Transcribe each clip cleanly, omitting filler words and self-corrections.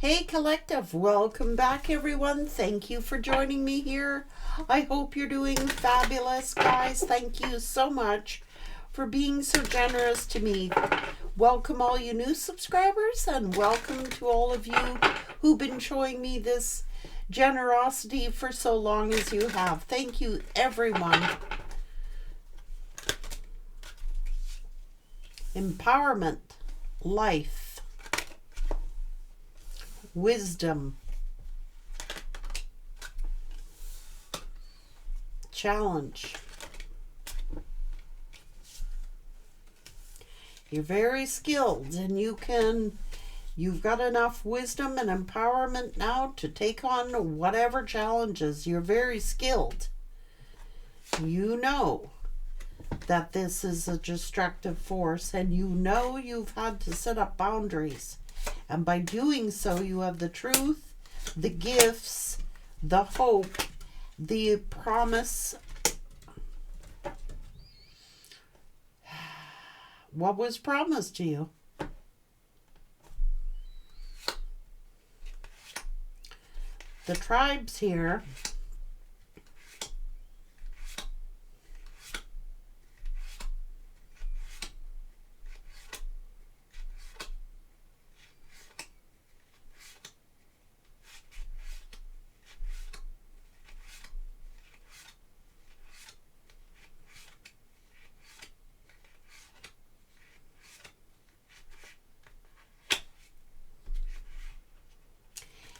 Hey Collective, welcome back everyone. Thank you for joining me here. I hope you're doing fabulous, guys. Thank you so much for being so generous to me. Welcome all you new subscribers and welcome to all of you who've been showing me this generosity for so long as you have. Thank you everyone. Empowerment, life, wisdom, challenge. You're very skilled and you've got enough wisdom and empowerment now to take on whatever challenges. You're very skilled. You know that this is a destructive force and you know you've had to set up boundaries. And by doing so, you have the truth, the gifts, the hope, the promise. What was promised to you? The tribes here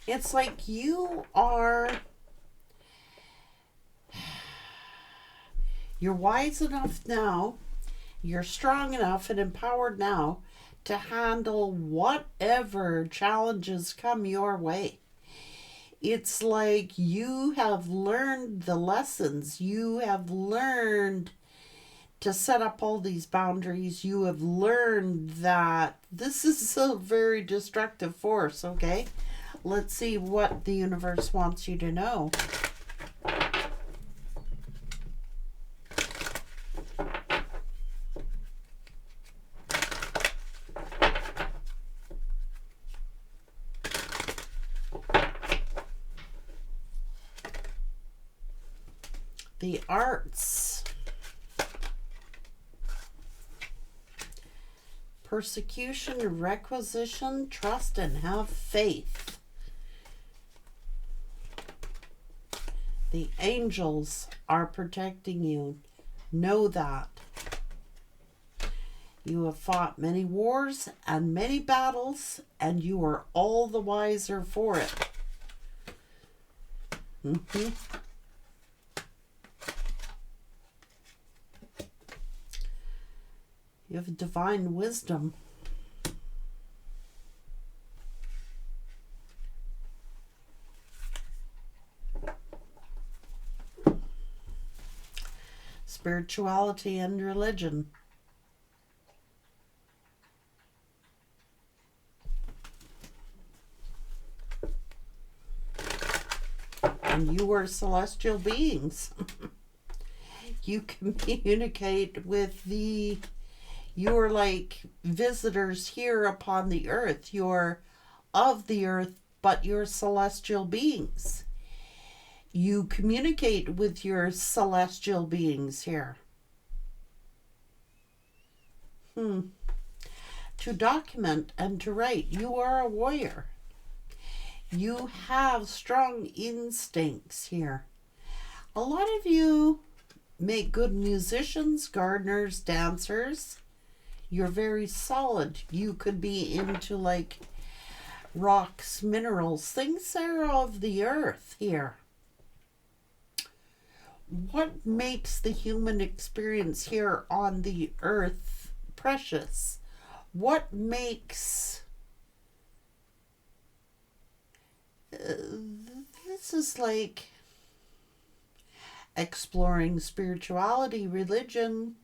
it's like you're wise enough now, you're strong enough and empowered now to handle whatever challenges come your way. It's like you have learned the lessons. You have learned to set up all these boundaries. You have learned that this is a very destructive force, okay? Let's see what the universe wants you to know. The arts. Persecution, requisition, trust, and have faith. The angels are protecting you. Know that. You have fought many wars and many battles, and you are all the wiser for it. You have divine wisdom. Spirituality and religion. And you are celestial beings. You communicate with you're like visitors here upon the earth. You're of the earth, but you're celestial beings. You communicate with your celestial beings here. To document and to write. You are a warrior. You have strong instincts here. A lot of you make good musicians, gardeners, dancers. You're very solid. You could be into like rocks, minerals, things that are of the earth here. What makes the human experience here on the earth precious? What makes this is like exploring spirituality, religion,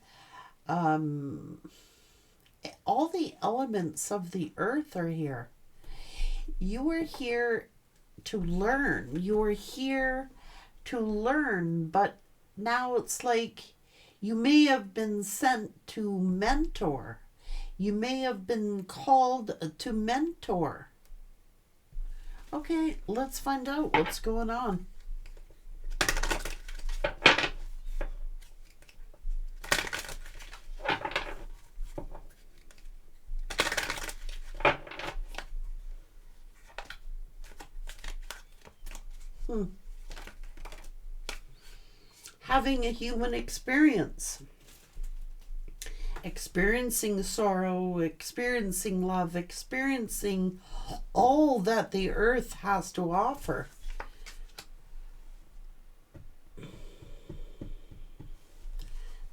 all the elements of the earth are here. You are here to learn. You are here to learn, but now it's like you may have been sent to mentor. You may have been called to mentor. Okay, let's find out what's going on. Having a human experience. Experiencing sorrow, experiencing love, experiencing all that the earth has to offer.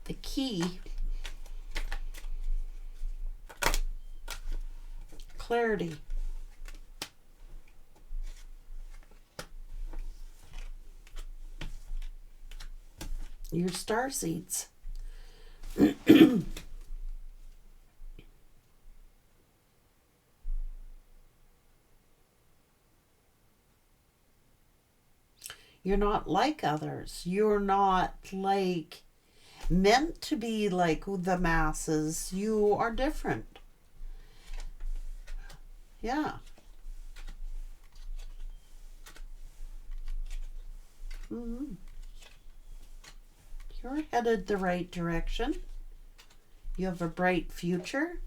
The key, clarity. Your star seeds. You're not like others. You're not like meant to be like the masses. You are different. Yeah. Mm-hmm. You're headed the right direction. You have a bright future,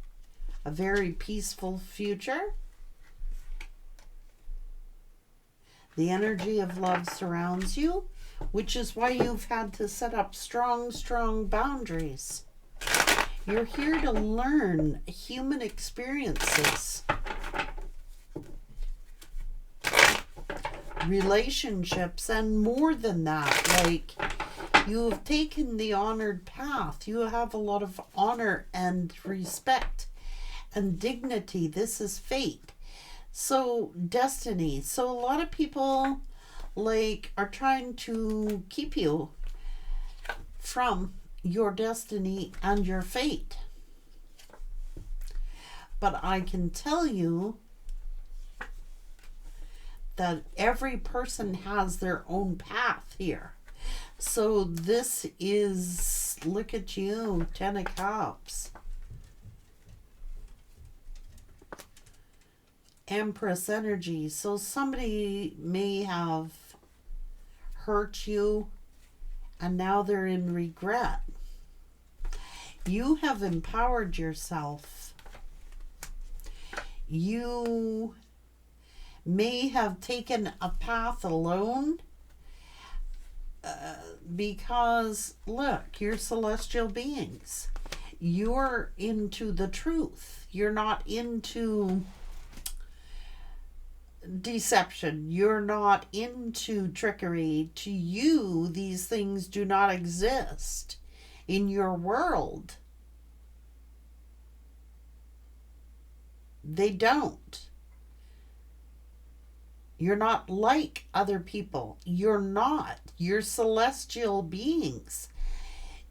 a very peaceful future. The energy of love surrounds you, which is why you've had to set up strong, strong boundaries. You're here to learn human experiences, relationships, and more than that. Like, you have taken the honored path. You have a lot of honor and respect and dignity. This is fate. So, destiny. So, a lot of people like are trying to keep you from your destiny and your fate. But I can tell you that every person has their own path here. So this is, look at you, 10 of Cups. Empress energy. So somebody may have hurt you and now they're in regret. You have empowered yourself. You may have taken a path alone because, look, you're celestial beings. You're into the truth. You're not into deception. You're not into trickery. To you, these things do not exist in your world. They don't. You're not like other people. You're not. You're celestial beings.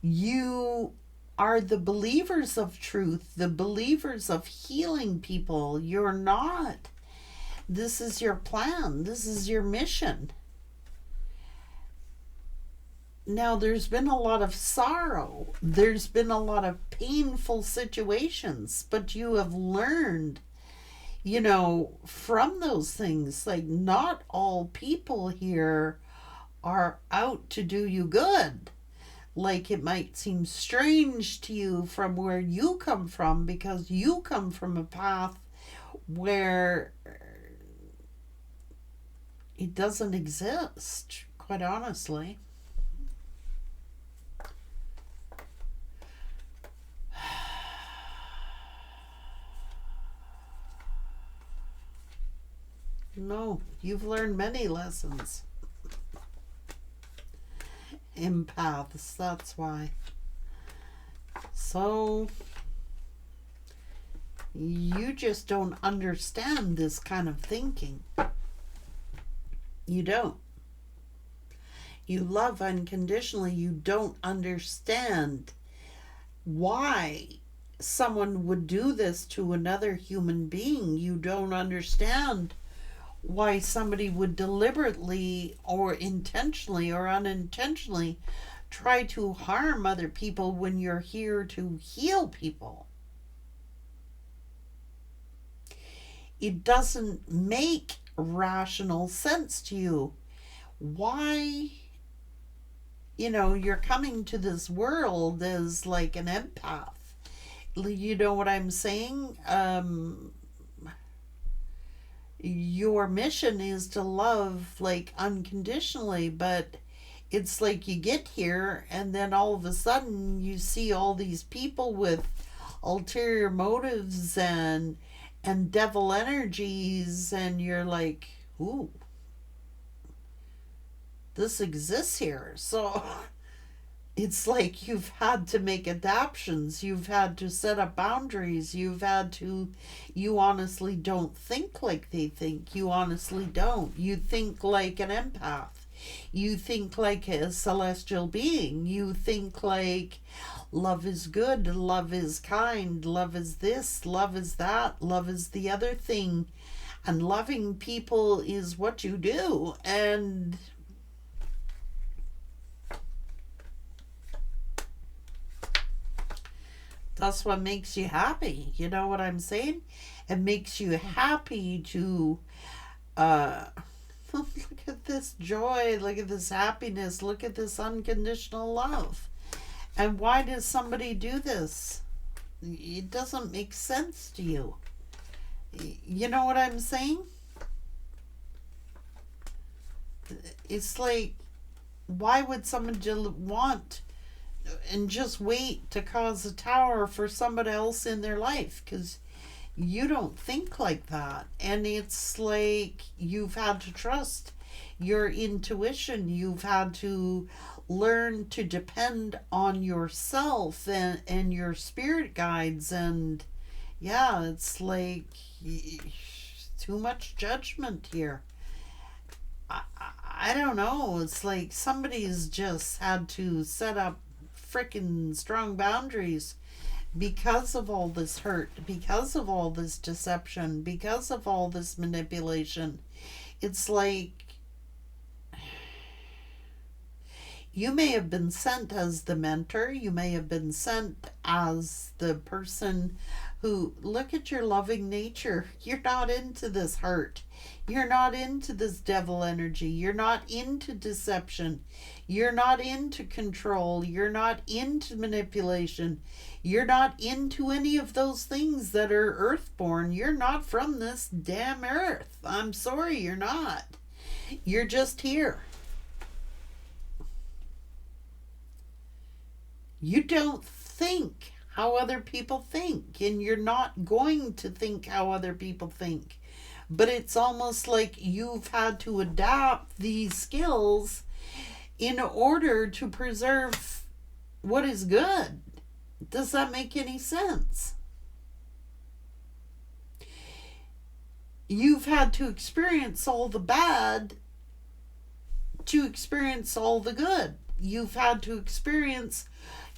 You are the believers of truth, the believers of healing people. You're not. This is your plan. This is your mission. Now, there's been a lot of sorrow. There's been a lot of painful situations, but you have learned, you know, from those things. Like, not all people here are out to do you good. Like, it might seem strange to you from where you come from, because you come from a path where it doesn't exist, quite honestly. No, you've learned many lessons. Empaths, that's why. So, you just don't understand this kind of thinking. You don't. You love unconditionally. You don't understand why someone would do this to another human being. You don't understand why somebody would deliberately or intentionally or unintentionally try to harm other people when you're here to heal people. It doesn't make rational sense to you. Why, you're coming to this world as like an empath. You know what I'm saying? Your mission is to love like unconditionally, but it's like you get here and then all of a sudden you see all these people with ulterior motives and devil energies, and you're like, ooh, this exists here. So it's like you've had to make adaptations, you've had to set up boundaries, you honestly don't think like they think. You honestly don't. You think like an empath. You think like a celestial being. You think like love is good, love is kind, love is this, love is that, love is the other thing. And loving people is what you do. And that's what makes you happy. You know what I'm saying? It makes you happy to look at this joy, look at this happiness, look at this unconditional love. And why does somebody do this? It doesn't make sense to you. You know what I'm saying? It's like, why would someone want and just wait to cause a tower for somebody else in their life? Because you don't think like that. And it's like you've had to trust your intuition. You've had to learn to depend on yourself and your spirit guides. And yeah, it's like too much judgment here. I don't know. It's like somebody's just had to set up freaking strong boundaries because of all this hurt, because of all this deception, because of all this manipulation. It's like you may have been sent as the mentor, you may have been sent as the person who, look at your loving nature. You're not into this hurt. You're not into this devil energy. You're not into deception. You're not into control. You're not into manipulation. You're not into any of those things that are earthborn. You're not from this damn earth. I'm sorry, you're not. You're just here. You don't think how other people think, and you're not going to think how other people think. But it's almost like you've had to adapt these skills in order to preserve what is good. Does that make any sense? You've had to experience all the bad to experience all the good. You've had to experience,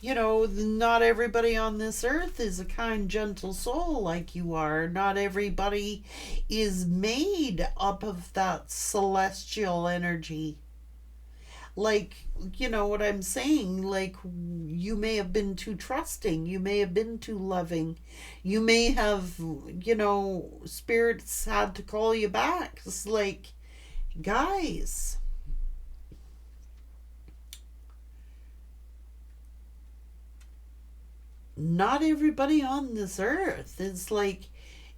not everybody on this earth is a kind, gentle soul like you are. Not everybody is made up of that celestial energy. Like, you know what I'm saying? Like, you may have been too trusting. You may have been too loving. You may have, spirits had to call you back. It's like, guys, not everybody on this earth is like,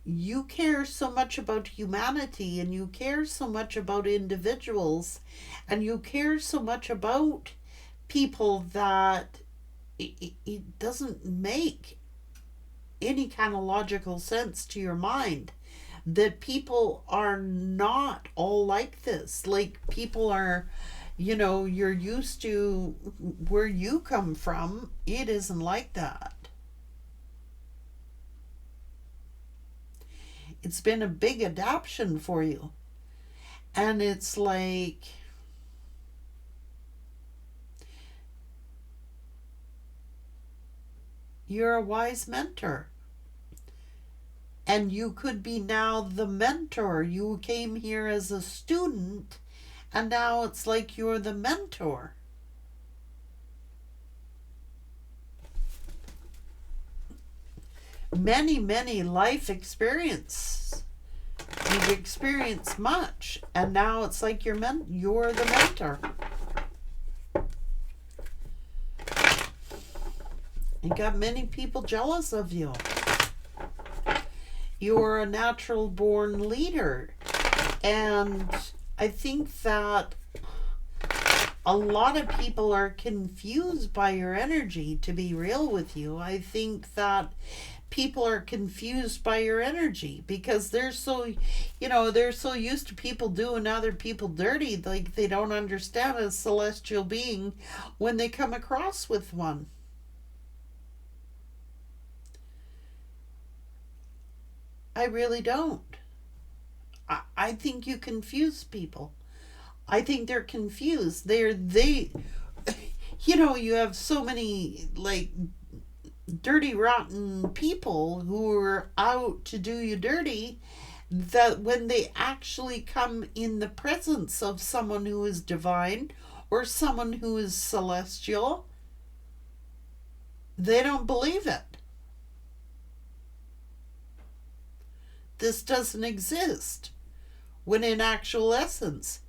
you care so much about humanity, and you care so much about individuals, and you care so much about people that it doesn't make any kind of logical sense to your mind that people are not all like this. Like, people are, you're used to where you come from. It isn't like that. It's been a big adoption for you. And it's like, you're a wise mentor. And you could be now the mentor. You came here as a student, and now it's like you're the mentor. Many life experience You've experienced much, and now it's like you're the mentor. You got many people jealous of you. You're a natural born leader. And I think that a lot of people are confused by your energy, to be real with you. I think that people are confused by your energy because they're so, they're so used to people doing other people dirty, like they don't understand a celestial being when they come across with one. I really don't. I think you confuse people. I think they're confused. You have so many like dirty, rotten people who are out to do you dirty that when they actually come in the presence of someone who is divine or someone who is celestial, they don't believe it. This doesn't exist. When in actual essence,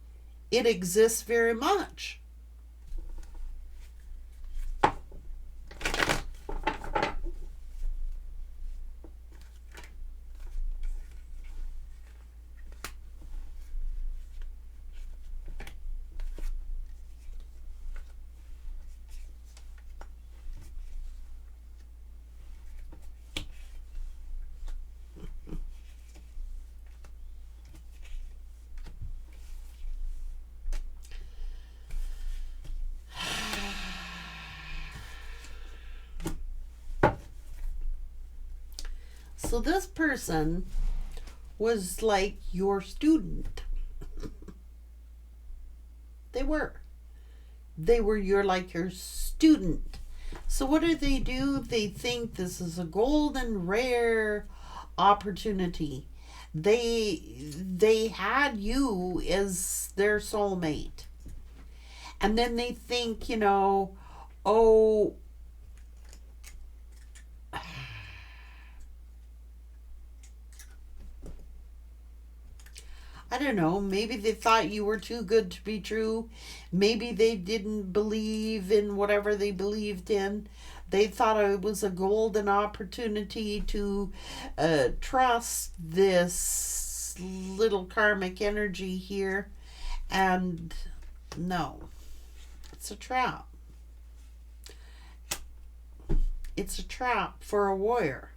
it exists very much. So this person was like your student. They were. They were your student. So what do? They think this is a golden rare opportunity. They had you as their soulmate. And then they think, oh, I don't know, maybe they thought you were too good to be true. Maybe they didn't believe in whatever they believed in. They thought it was a golden opportunity to trust this little karmic energy here. And no, it's a trap. It's a trap for a warrior.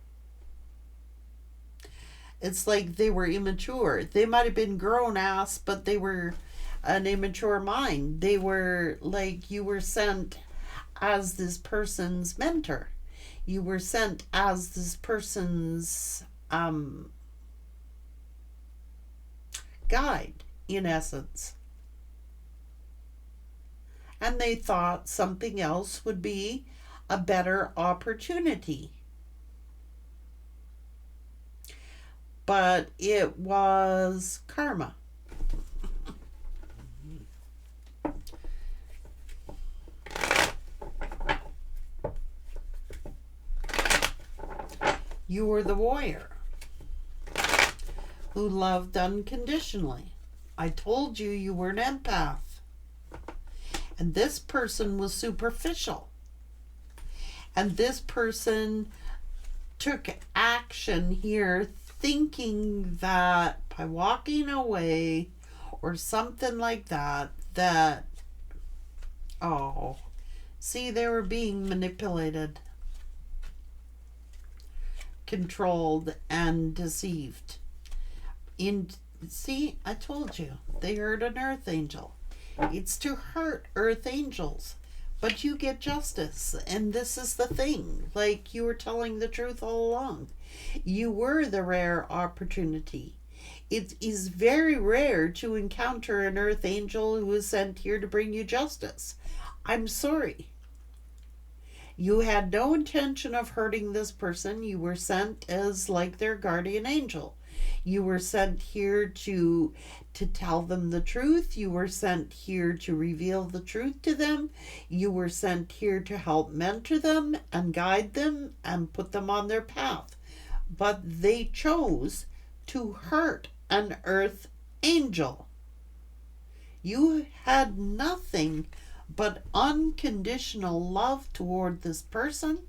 It's like they were immature. They might have been grown ass, but they were an immature mind. They were like, you were sent as this person's mentor. You were sent as this person's guide, in essence. And they thought something else would be a better opportunity. But it was karma. You were the warrior who loved unconditionally. I told you you were an empath. And this person was superficial. And this person took action here thinking that by walking away or something like that, they were being manipulated, controlled, and deceived. I told you, they hurt an earth angel. It's to hurt earth angels. But you get justice, and this is the thing. Like, you were telling the truth all along. You were the rare opportunity. It is very rare to encounter an earth angel who is sent here to bring you justice. I'm sorry. You had no intention of hurting this person. You were sent as like their guardian angel. You were sent here to tell them the truth. You were sent here to reveal the truth to them. You were sent here to help mentor them and guide them and put them on their path. But they chose to hurt an earth angel. You had nothing but unconditional love toward this person.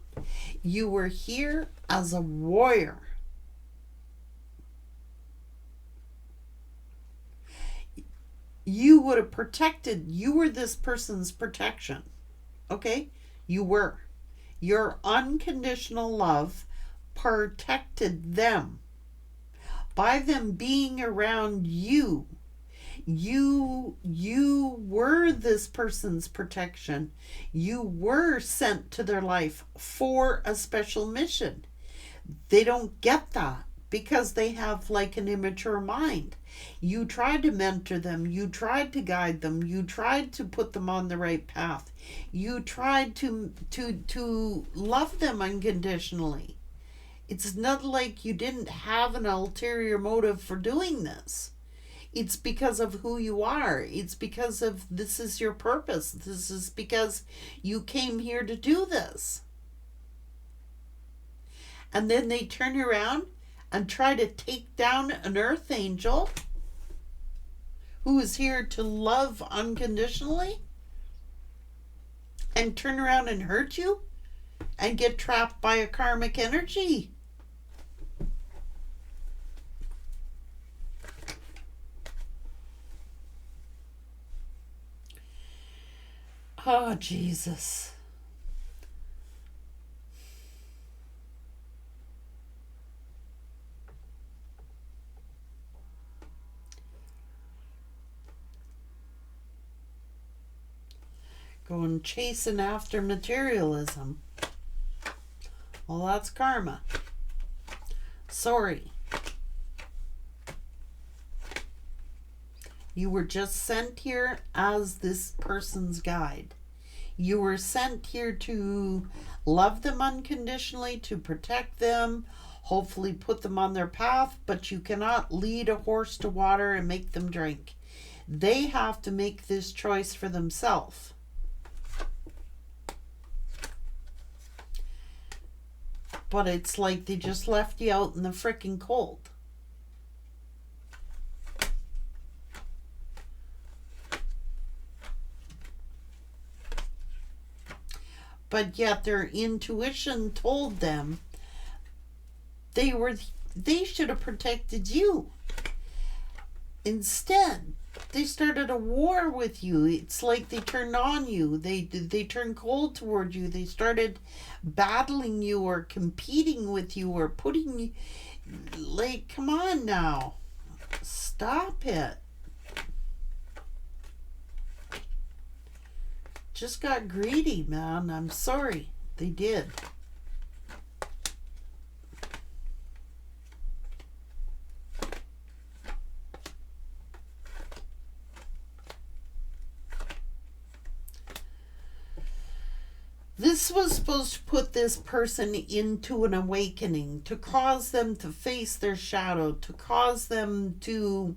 You were here as a warrior. You would have protected, you were this person's protection. Okay? You were. Your unconditional love protected them. By them being around you, you were this person's protection. You were sent to their life for a special mission. They don't get that because they have like an immature mind. You tried to mentor them, you tried to guide them, you tried to put them on the right path. You tried to love them unconditionally. It's not like you didn't have an ulterior motive for doing this. It's because of who you are. It's because of this is your purpose. This is because you came here to do this. And then they turn around and try to take down an earth angel who is here to love unconditionally and turn around and hurt you and get trapped by a karmic energy. Oh, Jesus. Going chasing after materialism. Well, that's karma. Sorry. You were just sent here as this person's guide. You were sent here to love them unconditionally, to protect them, hopefully put them on their path, but you cannot lead a horse to water and make them drink. They have to make this choice for themselves. But it's like they just left you out in the frickin' cold. But yet their intuition told them they should have protected you. Instead, they started a war with you. It's like they turned on you. They turned cold toward you. They started battling you or competing with you or putting you, like, come on now. Stop it. Just got greedy, man. I'm sorry. They did. This was supposed to put this person into an awakening, to cause them to face their shadow, to cause them to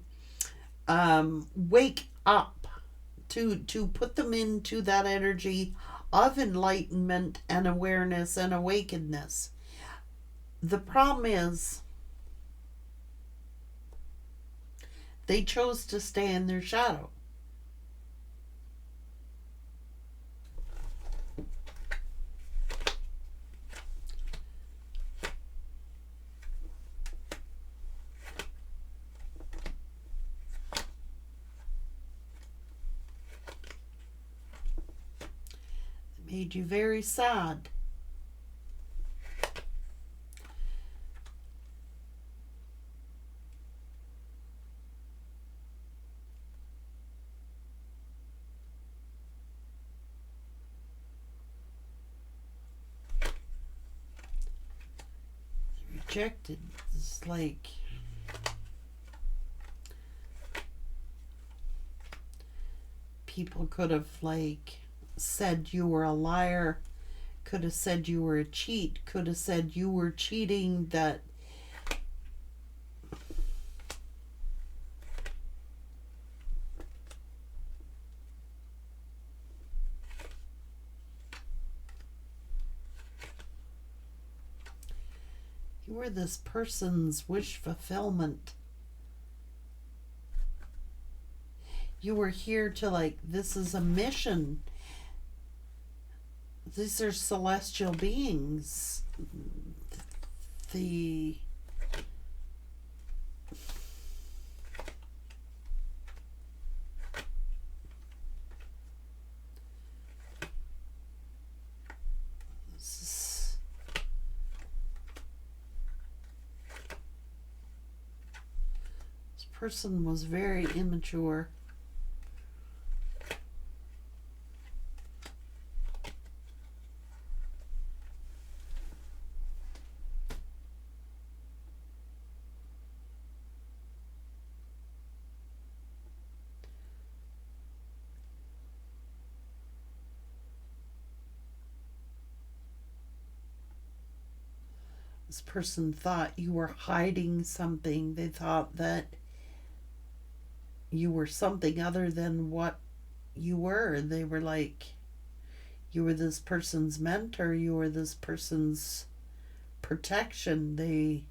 wake up, to put them into that energy of enlightenment and awareness and awakenedness. The problem is they chose to stay in their shadow. Made you very sad. Rejected. It's like people could have like said you were a liar, could have said you were a cheat, could have said you were cheating, that you were this person's wish fulfillment. You were here to, like, this is a mission. These are celestial beings. The this person was very immature. This person thought you were hiding something. They thought that you were something other than what you were. They were like, you were this person's mentor, you were this person's protection. They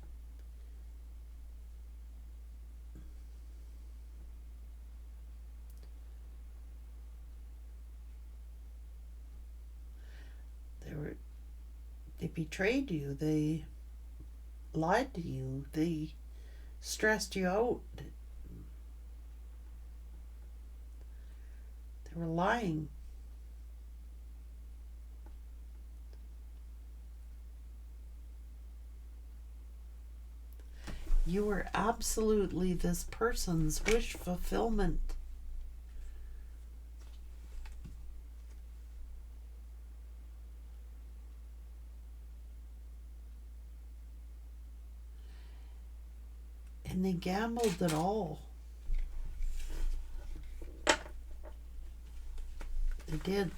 betrayed you. They lied to you. They stressed you out. They were lying. You were absolutely this person's wish fulfillment. And they gambled it all. They did.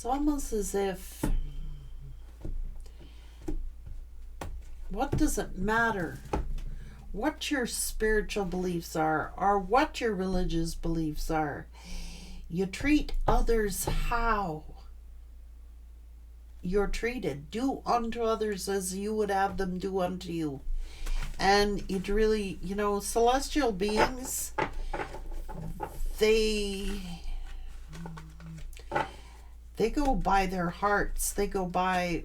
It's almost as if, what does it matter what your spiritual beliefs are or what your religious beliefs are? You treat others how you're treated. Do unto others as you would have them do unto you. And it really, celestial beings, they go by their hearts. They go by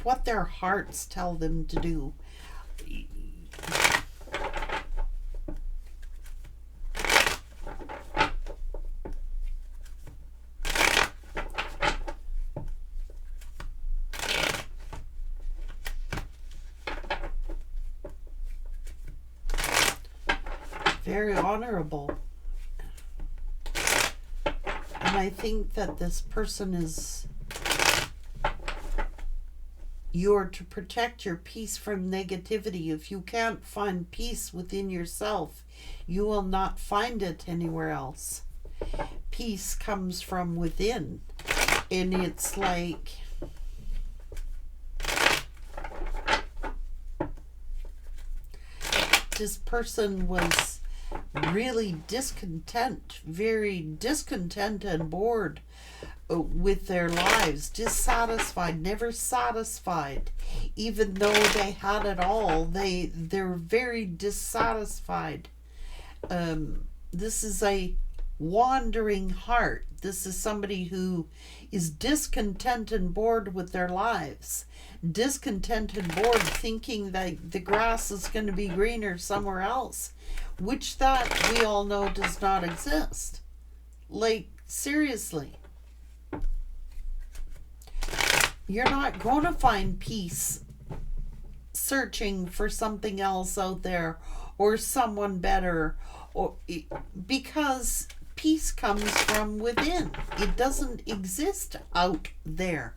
what their hearts tell them to do. Very honorable. And I think that this person is, you're to protect your peace from negativity. If you can't find peace within yourself, you will not find it anywhere else. Peace comes from within. And it's like, this person was really discontent, very discontent and bored with their lives, dissatisfied, never satisfied. Even though they had it all, they're very dissatisfied. This is a wandering heart. This is somebody who is discontent and bored with their lives. Discontent and bored, thinking that the grass is going to be greener somewhere else, which that we all know does not exist. Like, seriously. You're not going to find peace searching for something else out there or someone better, or because peace comes from within. It doesn't exist out there.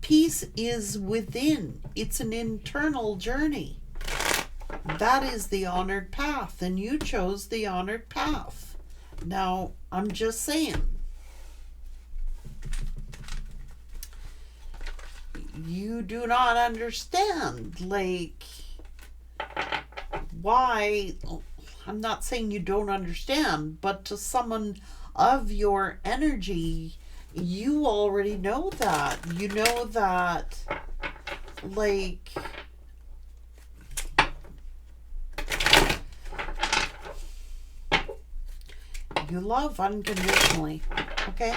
Peace is within. It's an internal journey. That is the honored path, and you chose the honored path. Now, I'm just saying, you do not understand, like, why. I'm not saying you don't understand, but to someone of your energy, you already know that. You know that, like, you love unconditionally, okay?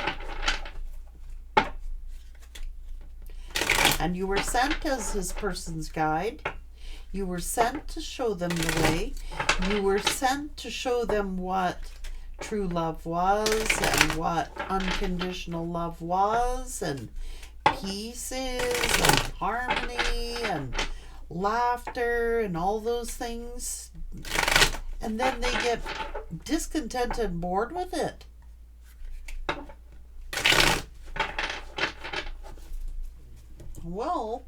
And you were sent as this person's guide. You were sent to show them the way. You were sent to show them what true love was and what unconditional love was, and peace is, and harmony and laughter and all those things. And then they get discontented and bored with it. Well,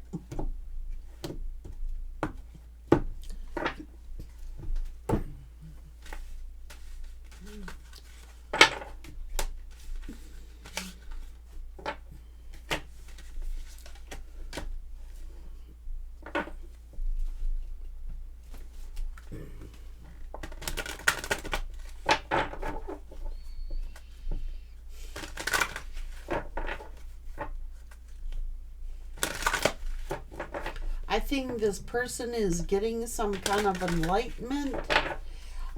I think this person is getting some kind of enlightenment.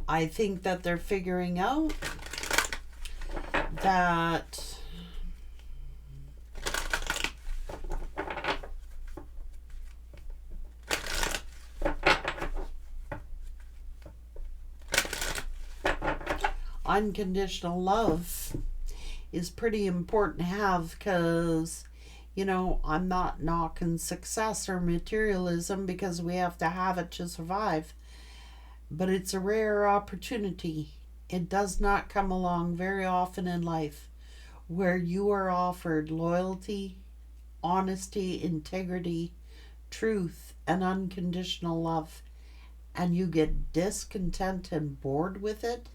I think that they're figuring out that unconditional love is pretty important to have, because, you know, I'm not knocking success or materialism, because we have to have it to survive. But it's a rare opportunity. It does not come along very often in life where you are offered loyalty, honesty, integrity, truth, and unconditional love, and you get discontent and bored with it.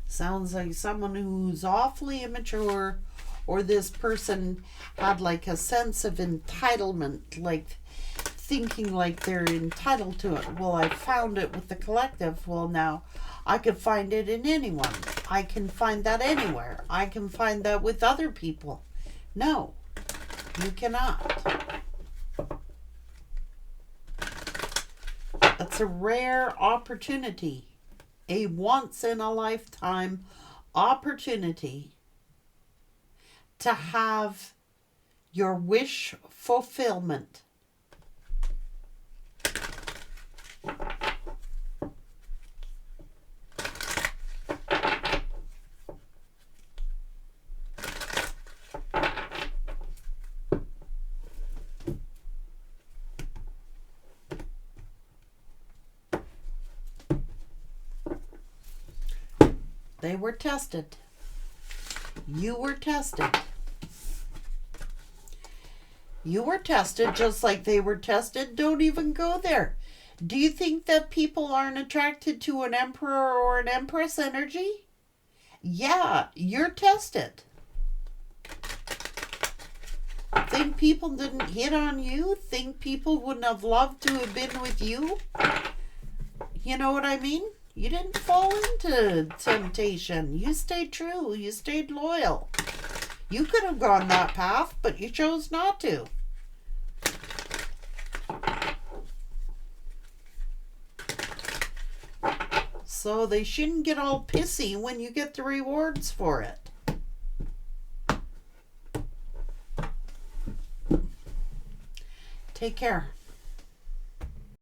Sounds like someone who's awfully immature, or this person had like a sense of entitlement, like thinking like they're entitled to it. Well, I found it with the collective. Well, now I could find it in anyone. I can find that anywhere. I can find that with other people. No, you cannot. That's a rare opportunity. A once-in-a-lifetime opportunity to have your wish fulfillment. They were tested. You were tested. You were tested just like they were tested. Don't even go there. Do you think that people aren't attracted to an emperor or an empress energy? Yeah, you're tested. Think people didn't hit on you? Think people wouldn't have loved to have been with you? You know what I mean? You didn't fall into temptation. You stayed true. You stayed loyal. You could have gone that path, but you chose not to. So they shouldn't get all pissy when you get the rewards for it. Take care.